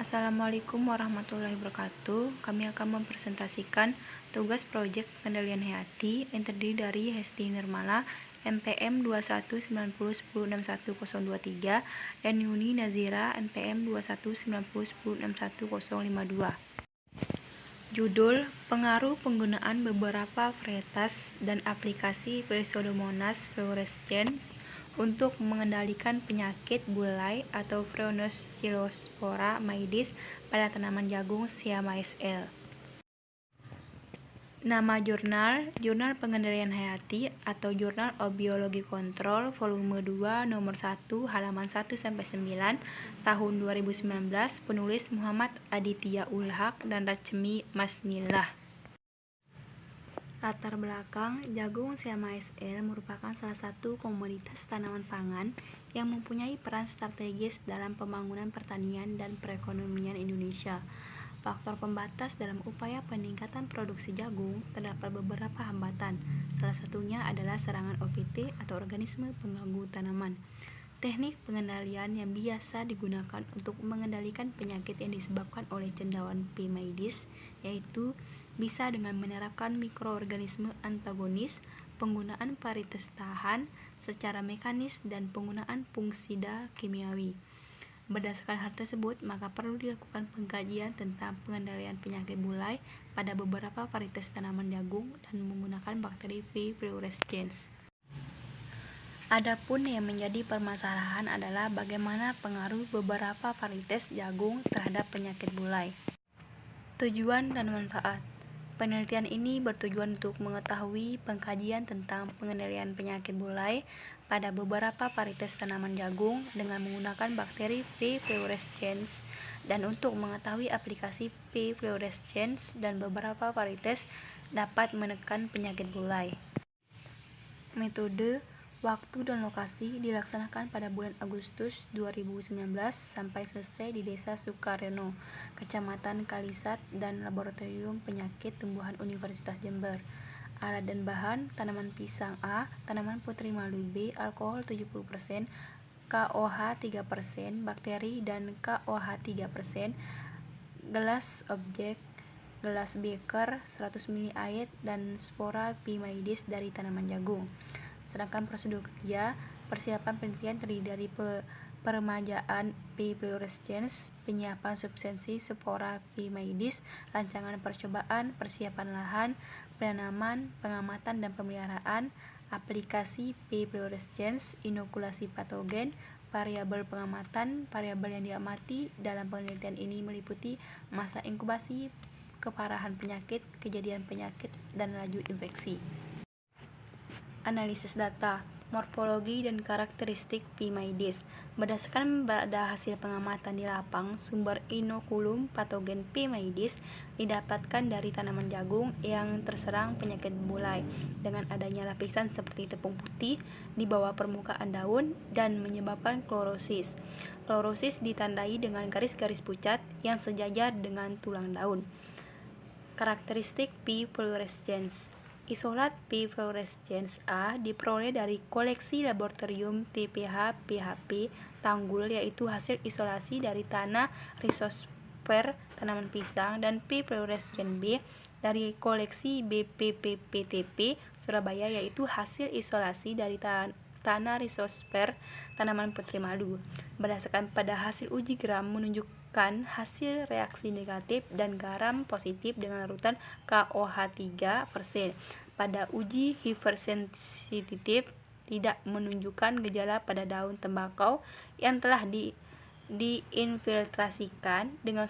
Assalamualaikum warahmatullahi wabarakatuh. Kami akan mempresentasikan tugas proyek pengendalian hayati yang terdiri dari Hesti Nirmala, NPM 219010611023 dan Yuni Nazira, NPM 219010611052. Judul: Pengaruh penggunaan beberapa varietas dan aplikasi Pseudomonas fluorescens untuk mengendalikan penyakit bulai atau Phrenoxylospora maidis pada tanaman jagung Siama SL. Nama jurnal: Jurnal Pengendalian Hayati atau Journal of Biology Control volume 2 nomor 1 halaman 1-9 tahun 2019. Penulis Muhammad Aditya Ulhaq dan Rachmi Masnillah. Latar belakang: jagung Siama SL merupakan salah satu komoditas tanaman pangan yang mempunyai peran strategis dalam pembangunan pertanian dan perekonomian Indonesia. Faktor pembatas dalam upaya peningkatan produksi jagung terdapat beberapa hambatan. Salah satunya adalah serangan OPT atau organisme pengganggu tanaman. Teknik pengendalian yang biasa digunakan untuk mengendalikan penyakit yang disebabkan oleh cendawan P. maidis yaitu bisa dengan menerapkan mikroorganisme antagonis, penggunaan varietas tahan secara mekanis, dan penggunaan fungisida kimiawi. Berdasarkan hal tersebut, maka perlu dilakukan pengkajian tentang pengendalian penyakit bulai pada beberapa varietas tanaman jagung dan menggunakan bakteri P. fluorescens. Adapun yang menjadi permasalahan adalah bagaimana pengaruh beberapa varietas jagung terhadap penyakit bulai. Tujuan dan manfaat. Penelitian ini bertujuan untuk mengetahui pengkajian tentang pengendalian penyakit bulai pada beberapa varietas tanaman jagung dengan menggunakan bakteri P. fluorescens dan untuk mengetahui aplikasi P. fluorescens dan beberapa varietas dapat menekan penyakit bulai. Metode, waktu dan lokasi dilaksanakan pada bulan Agustus 2019 sampai selesai di Desa Sukareno, Kecamatan Kalisat, dan Laboratorium Penyakit Tumbuhan Universitas Jember. Alat dan bahan: tanaman pisang A, tanaman putri malu B, alkohol 70%, KOH 3%, bakteri dan KOH 3%, gelas objek, gelas beker, 100 ml air, dan spora P. maidis dari tanaman jagung. Sedangkan prosedur kerja: persiapan penelitian terdiri dari peremajaan P. fluorescens, penyiapan substansi spora P. maidis, rancangan percobaan, persiapan lahan, penanaman, pengamatan dan pemeliharaan, aplikasi P. fluorescens, inokulasi patogen, variabel pengamatan. Variabel yang diamati dalam penelitian ini meliputi masa inkubasi, keparahan penyakit, kejadian penyakit, dan laju infeksi. Analisis data, morfologi dan karakteristik P. maidis. Berdasarkan pada hasil pengamatan di lapang, sumber inokulum patogen P. maidis didapatkan dari tanaman jagung yang terserang penyakit bulai dengan adanya lapisan seperti tepung putih di bawah permukaan daun dan menyebabkan klorosis. Klorosis ditandai dengan garis-garis pucat yang sejajar dengan tulang daun. Karakteristik P. fluorescens. Isolat P. fluorescens A diperoleh dari koleksi laboratorium TPH PHP Tanggul, yaitu hasil isolasi dari tanah rhizosfer tanaman pisang, dan P. fluorescens B dari koleksi BPPPTP Surabaya, yaitu hasil isolasi dari tanah rhizosfer tanaman putri madu. Berdasarkan pada hasil uji gram menunjukkan hasil reaksi negatif dan garam positif dengan larutan KOH 3%. Pada uji hipersensitif tidak menunjukkan gejala pada daun tembakau yang telah diinfiltrasikan dengan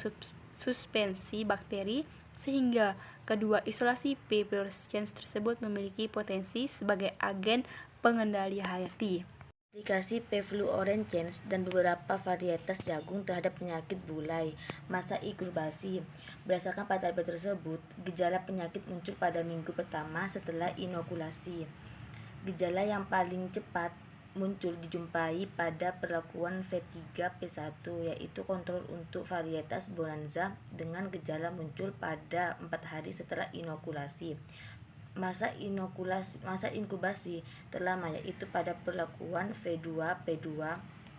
suspensi bakteri, sehingga kedua isolasi P. fluorescens tersebut memiliki potensi sebagai agen pengendali hayati. Aplikasi P. fluorescens dan beberapa varietas jagung terhadap penyakit bulai. Masa inkubasi. Berdasarkan tabel tersebut, gejala penyakit muncul pada minggu pertama setelah inokulasi. Gejala yang paling cepat muncul dijumpai pada perlakuan V3P1, yaitu kontrol untuk varietas Bonanza, dengan gejala muncul pada 4 hari setelah inokulasi. Masa inkubasi terlama yaitu pada perlakuan V2P2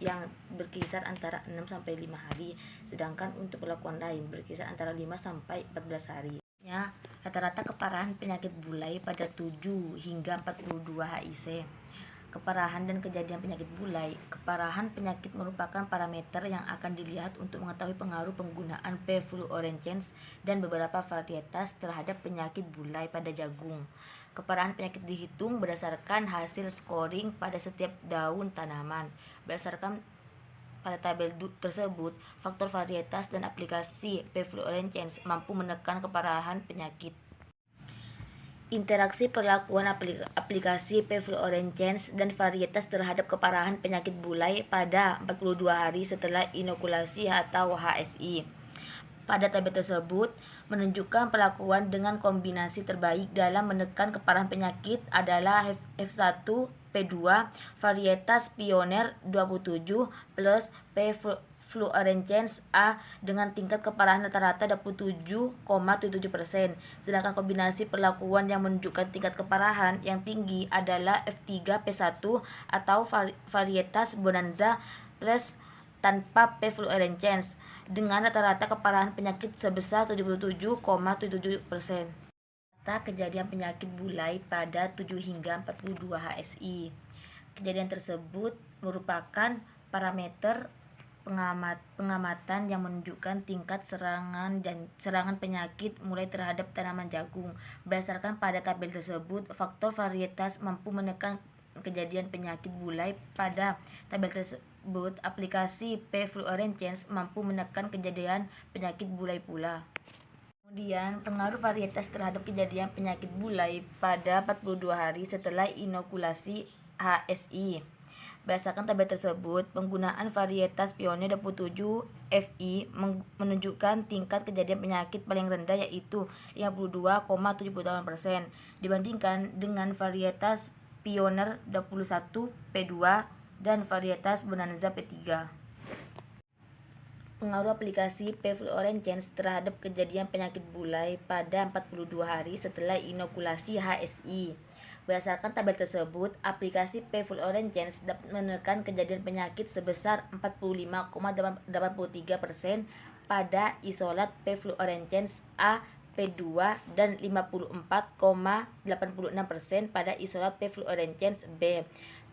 yang berkisar antara 6-5 hari, sedangkan untuk perlakuan lain berkisar antara 5-14 hari. Ya, rata-rata keparahan penyakit bulai pada 7 hingga 42 HIC. Keparahan dan kejadian penyakit bulai. Keparahan penyakit merupakan parameter yang akan dilihat untuk mengetahui pengaruh penggunaan perfluorescens dan beberapa varietas terhadap penyakit bulai pada jagung. Keparahan penyakit dihitung berdasarkan hasil scoring pada setiap daun tanaman. Berdasarkan pada tabel tersebut, faktor varietas dan aplikasi perfluorescens mampu menekan keparahan penyakit. Interaksi perlakuan aplikasi perfluorescens dan varietas terhadap keparahan penyakit bulai pada 42 hari setelah inokulasi atau HSI. Pada tabel tersebut menunjukkan perlakuan dengan kombinasi terbaik dalam menekan keparahan penyakit adalah F1P2 varietas Pioneer 27 plus perfluorescens A dengan tingkat keparahan rata-rata 27,77%. Sedangkan kombinasi perlakuan yang menunjukkan tingkat keparahan yang tinggi adalah F3P1 atau varietas Bonanza plus tanpa perfluorescens dengan rata-rata keparahan penyakit sebesar 77,77%. Data kejadian penyakit bulai pada 7 hingga 42 HSI. Kejadian tersebut merupakan parameter pengamatan yang menunjukkan tingkat serangan penyakit mulai terhadap tanaman jagung. Berdasarkan pada tabel tersebut, faktor varietas mampu menekan kejadian penyakit bulai. Pada tabel tersebut, aplikasi perfluorescens mampu menekan kejadian penyakit bulai pula. Kemudian, pengaruh varietas terhadap kejadian penyakit bulai pada 42 hari setelah inokulasi HSI. Berdasarkan tabel tersebut, penggunaan varietas Pioneer 27 FI menunjukkan tingkat kejadian penyakit paling rendah yaitu 52,78% dibandingkan dengan varietas Pioneer 21 P2 dan varietas Bonanza P3. Pengaruh aplikasi perfluorescens terhadap kejadian penyakit bulai pada 42 hari setelah inokulasi HSI. Berdasarkan tabel tersebut, aplikasi perfluorescens dapat menekan kejadian penyakit sebesar 45,83% pada isolat perfluorescens A P2 dan 54,86% pada isolat perfluorescens B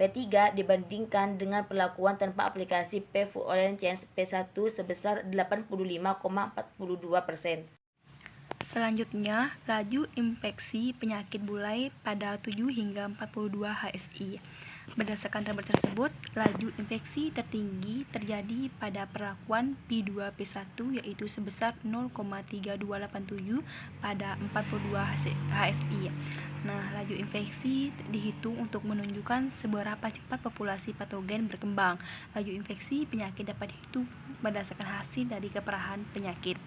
P3 dibandingkan dengan perlakuan tanpa aplikasi perfluorescens P1 sebesar 85,42%. Selanjutnya, laju infeksi penyakit bulai pada 7 hingga 42 HSI. Berdasarkan tabel tersebut, laju infeksi tertinggi terjadi pada perlakuan P2P1 yaitu sebesar 0,3287 pada 42 HSI. Nah, laju infeksi dihitung untuk menunjukkan seberapa cepat populasi patogen berkembang. Laju infeksi penyakit dapat dihitung berdasarkan hasil dari keparahan penyakit.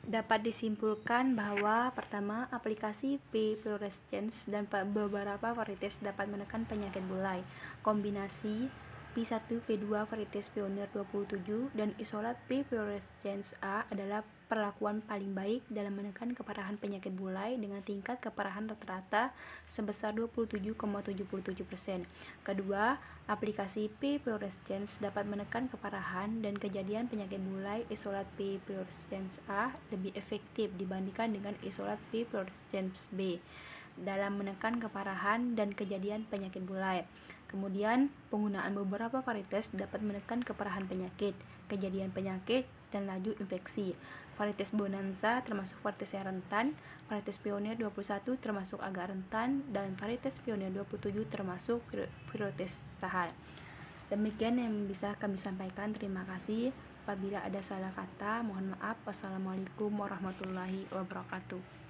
Dapat disimpulkan bahwa pertama, aplikasi perfluorescens dan beberapa varietas dapat menekan penyakit bulai. Kombinasi P1P2 varietas Pioneer 27 dan isolat perfluorescens A adalah perlakuan paling baik dalam menekan keparahan penyakit bulai dengan tingkat keparahan rata-rata sebesar 27,77%. Kedua, aplikasi perfluorescens dapat menekan keparahan dan kejadian penyakit bulai isolat perfluorescens A lebih efektif dibandingkan dengan isolat perfluorescens B dalam menekan keparahan dan kejadian penyakit bulai. Kemudian, penggunaan beberapa varietas dapat menekan keparahan penyakit, kejadian penyakit, dan laju infeksi. Varietas Bonanza termasuk varietas yang rentan, varietas Pioneer 21 termasuk agak rentan, dan varietas Pioneer 27 termasuk varietas tahan. Demikian yang bisa kami sampaikan. Terima kasih. Apabila ada salah kata, mohon maaf. Wassalamualaikum warahmatullahi wabarakatuh.